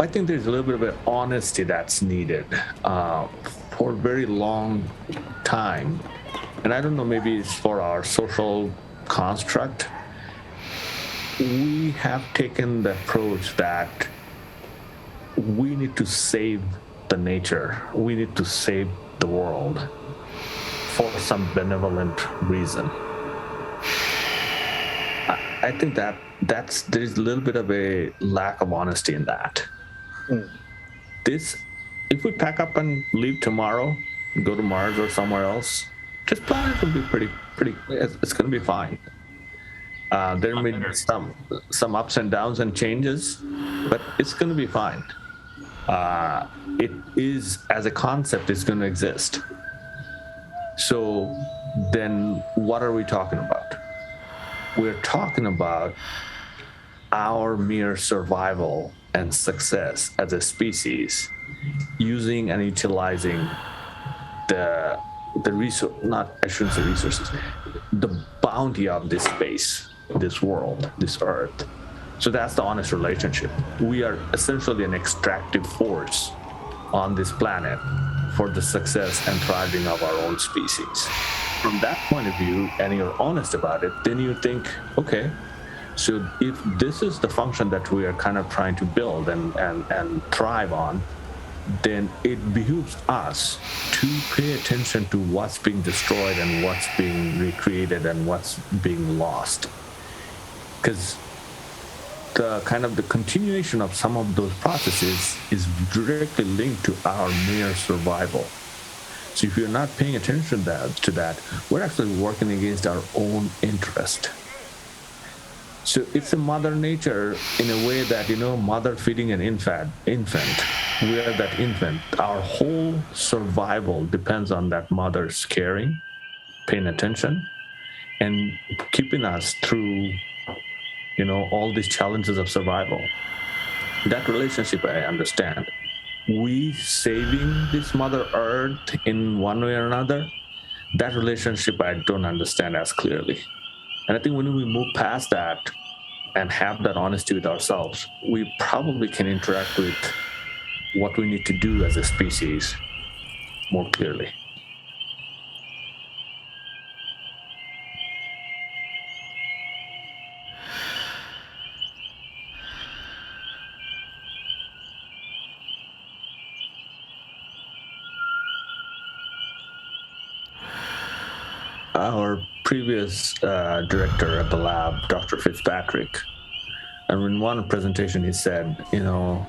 I think there's a little bit of an honesty that's needed for a very long time. And I don't know, maybe it's for our social construct. We have taken the approach that we need to save the nature, we need to save the world for some benevolent reason. I think there's a little bit of a lack of honesty in that. This, if we pack up and leave tomorrow, go to Mars or somewhere else, this planet will be pretty. It's going to be fine. There may be some ups and downs and changes, but it's going to be fine. It is, as a concept, it's going to exist. So then what are we talking about? We're talking about our mere survival and success as a species, using and utilizing the resource, not, I shouldn't say resources, the bounty of this space, this world, this earth. So that's the honest relationship. We are essentially an extractive force on this planet for the success and thriving of our own species. From that point of view, and you're honest about it, then you think, okay, so if this is the function that we are kind of trying to build and thrive on, then it behooves us to pay attention to what's being destroyed and what's being recreated and what's being lost. Because the kind of the continuation of some of those processes is directly linked to our mere survival. So if you're not paying attention to that, we're actually working against our own interest. So it's a mother nature in a way that, mother feeding an infant, we are that infant. Our whole survival depends on that mother's caring, paying attention, and keeping us through, all these challenges of survival. That relationship I understand. We saving this Mother Earth in one way or another, that relationship I don't understand as clearly. And I think when we move past that and have that honesty with ourselves, we probably can interact with what we need to do as a species more clearly. Our previous director at the lab, Dr. Fitzpatrick, and in one presentation he said, no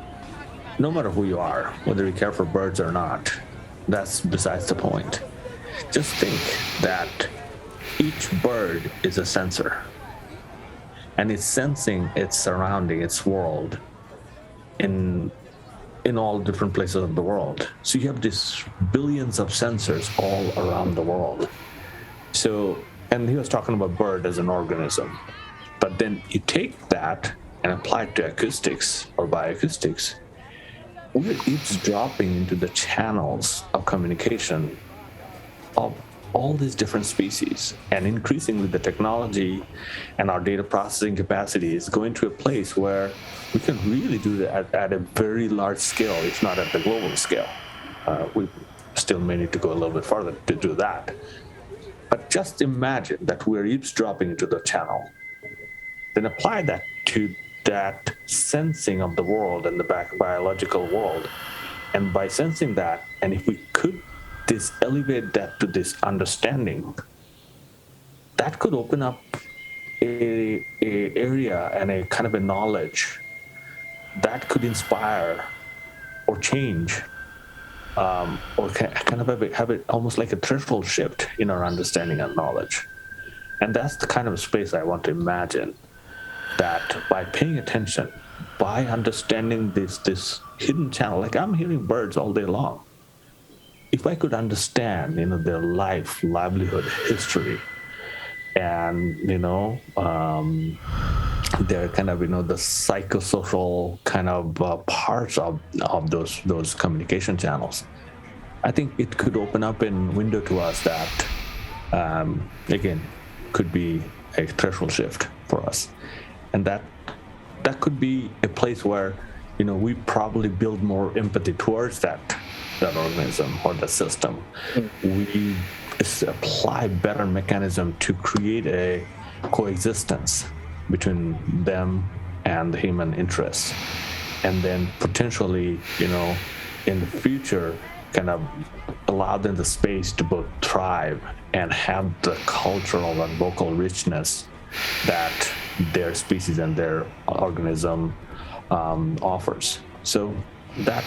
matter who you are, whether you care for birds or not, that's besides the point. Just think that each bird is a sensor, and it's sensing its surrounding, its world, in all different places of the world. So you have these billions of sensors all around the world. So, and he was talking about bird as an organism, but then you take that and apply it to acoustics or bioacoustics. We're eavesdropping into the channels of communication of all these different species, and increasingly the technology and our data processing capacity is going to a place where we can really do that at a very large scale, if not at the global scale. We still may need to go a little bit farther to do that. But just imagine that we're eavesdropping into the channel. Then apply that to that sensing of the world and the biological world. And by sensing that, and if we could elevate that to this understanding, that could open up a area and a kind of a knowledge that could inspire or change, or kind of have it almost like a threshold shift in our understanding and knowledge. And that's the kind of space I want to imagine, that by paying attention, by understanding this hidden channel, like I'm hearing birds all day long. If I could understand, their life, livelihood, history, and, their kind of, the psychosocial kind of parts of those communication channels, I think it could open up a window to us that, again, could be a threshold shift for us. And that could be a place where we probably build more empathy towards that organism or the system. We apply better mechanism to create a coexistence between them and the human interests, and then potentially, in the future, kind of allow them the space to both thrive and have the cultural and local richness that their species and their organism offers. So that,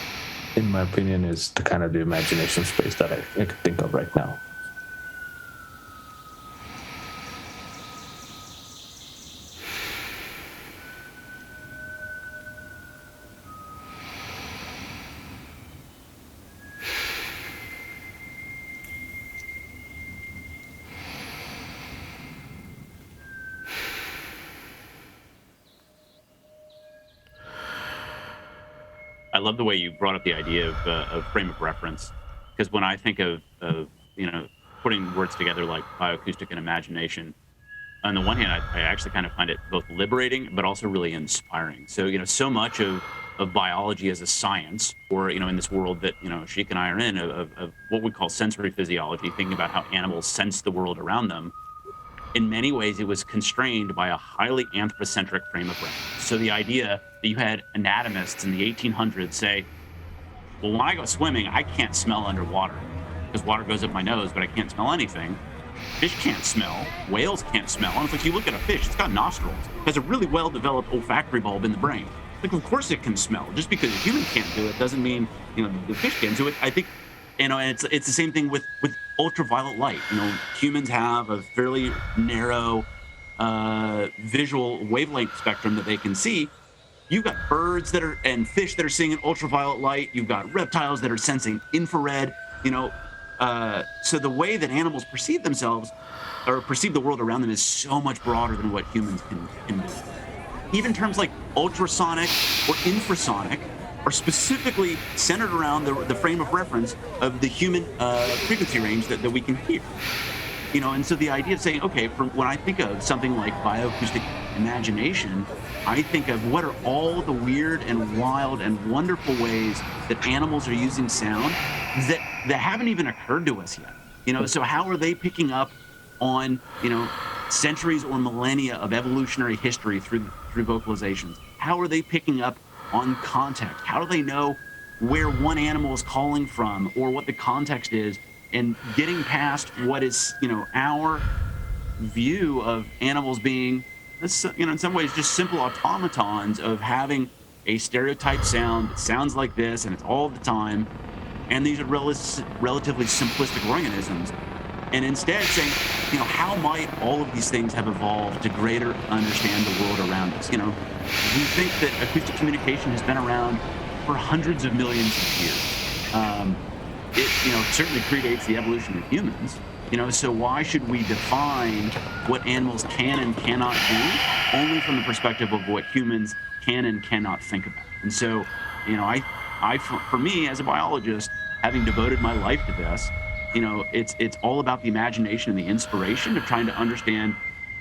in my opinion, is the kind of the imagination space that I can think of right now. I love the way you brought up the idea of frame of reference, because when I think of putting words together like bioacoustic and imagination, on the one hand, I actually kind of find it both liberating but also really inspiring. So so much of biology as a science, or in this world that Sheik and I are in, of what we call sensory physiology, thinking about how animals sense the world around them. In many ways, it was constrained by a highly anthropocentric frame of reference. So the idea that you had anatomists in the 1800s say, well, when I go swimming, I can't smell underwater because water goes up my nose, but I can't smell anything. Fish can't smell. Whales can't smell. And it's like, you look at a fish, it's got nostrils. It has a really well-developed olfactory bulb in the brain. Like, of course it can smell. Just because a human can't do it doesn't mean, the fish can do it. I think, and it's the same thing with ultraviolet light. Humans have a fairly narrow visual wavelength spectrum that they can see. You've got birds and fish that are seeing ultraviolet light. You've got reptiles that are sensing infrared. So the way that animals perceive themselves or perceive the world around them is so much broader than what humans can do. Even terms like ultrasonic or infrasonic are specifically centered around the frame of reference of the human frequency range that we can hear. And so the idea of saying, okay, when I think of something like bioacoustic imagination, I think of what are all the weird and wild and wonderful ways that animals are using sound that haven't even occurred to us yet. So how are they picking up on, centuries or millennia of evolutionary history through vocalizations? How are they picking up on context? How do they know where one animal is calling from or what the context is, and getting past what is, our view of animals being, in some ways, just simple automatons of having a stereotyped sound that sounds like this and it's all the time. And these are relatively simplistic organisms. And instead saying, how might all of these things have evolved to greater understand the world around us? We think that acoustic communication has been around for hundreds of millions of years. It certainly predates the evolution of humans. So why should we define what animals can and cannot do only from the perspective of what humans can and cannot think about? And so, for me as a biologist, having devoted my life to this, it's all about the imagination and the inspiration of trying to understand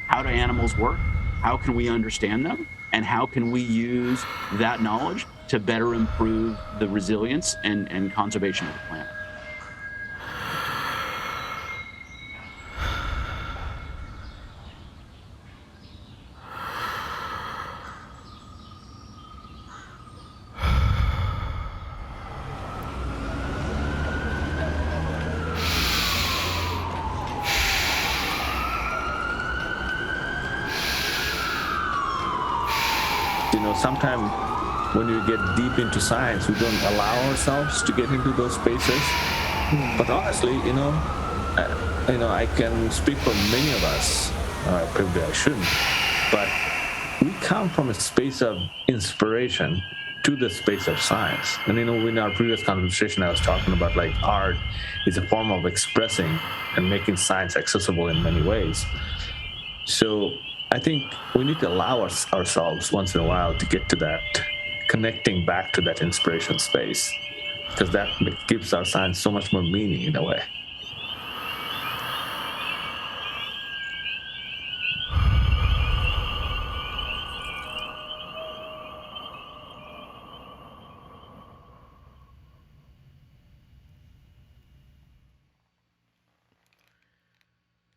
how do animals work, how can we understand them, and how can we use that knowledge to better improve the resilience and conservation of the planet. Sometimes when we get deep into science, we don't allow ourselves to get into those spaces. But honestly, I can speak for many of us. Probably I shouldn't, but we come from a space of inspiration to the space of science. And in our previous conversation, I was talking about like art is a form of expressing and making science accessible in many ways. So I think we need to allow ourselves once in a while to get to that, connecting back to that inspiration space, because that gives our science so much more meaning in a way.